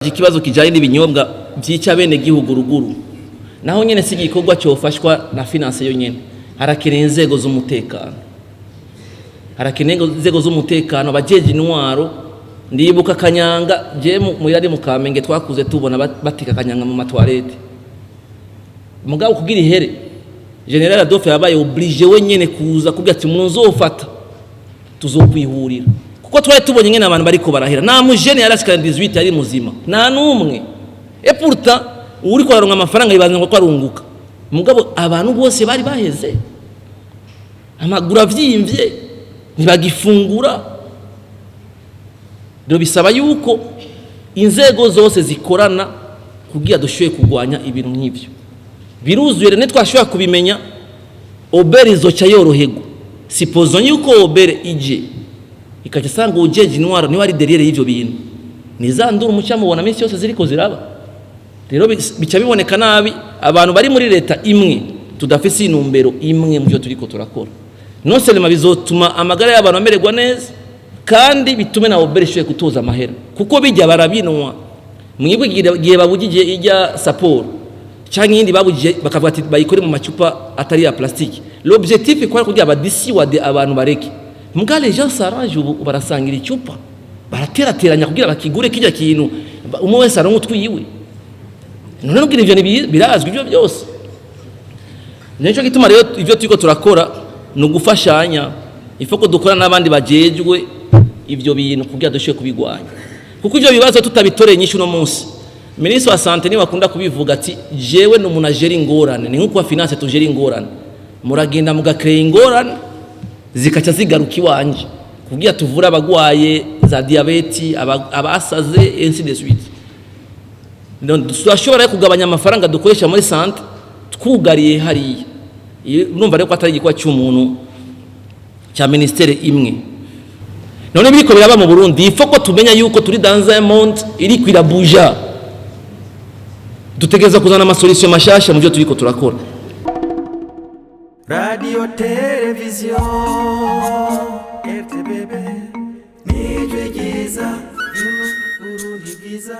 Ikibazo kijanye n'ibinyobwa vyica bene gihugu ruguru naho nyene si igikorwa cyofashwa na finance yo nyene harakeneye inzego z'umutekano abajeje intwaro ndibuka kanyanga je mu yari mu Kamenge twakuze tubona batika kanyanga mu matwarete mugabo kugira ihere General Adolphe yabaye obligé wenyene kuza kugira ati munzofata tuzokwihurira kuko twari tubonye ngene abantu bariko barahera na mujene yarashika 18 ari muzima na numwe et pourtant uri ko aronka amafaranga yibanze ngo arunguka mugabo abantu bose bari baheze amagura vyimvye ntibagifungura rero bisaba yuko inzego zose zikorana kugira dushoye kugwanya ibintu nk'ivyo biruzuye ne twashobora kubimenya obere izoca yorohego supposons yuko obere ije ikaje sanga ujeje intwaro ni wari derrière y'ivyo bintu nizandura umuca mubona minsi yose ziriko ziraba rero bica biboneka nabi abantu bari muri leta imwe tudafise inumbero imwe mu byo turiko turakora non seulement bizotuma amagara y'abantu amererwa neza kandi bitume na obere shoye kutoza amahera kuko bijya barabinwa mwibwe gihe babugije ijya support cyangwa indi babugije bakavuga ati bayikore mu macupa atari ya plastique l'objectif kwa kugira abadisi wade abantu bareke mbwa les gens s'arrangent ubu barasangira icupa baraterateranya kugira bakigure kijya kintu umwe wese aronka utwiyiwe none nubwira ivyo birazwi ivyo byose nico gituma rero ivyo turiko turakora no gufashanya ifoko dukora n'abandi bajejwe ivyo bintu kugira dushoye kubigwanya kuko ivyo bibazo tutabitoreye nyinshi no munsi Ministre wa Santé ni wakunda kubivuga ati jewe no munajeri ingorane ni nkuko wa finance tujeri ingorane muragenda mugacreate ingorane zikaca zigaruka iwanje kugira tuvura abagwaye za diabete abasaze ainsi de suite donc twashobora kugabanya amafaranga dukoresha muri santé twugariye hari numva reko atari gikwa cy'umuntu cya ministere imwe none biriko biraba mu Burundi ifoko tumenya yuko turi dans un monde iri kwirabuja dutegeza kuzana amasolution mashasha mu byo turiko turakora Radio Television RTBB Nijwe Giza Burundi Giza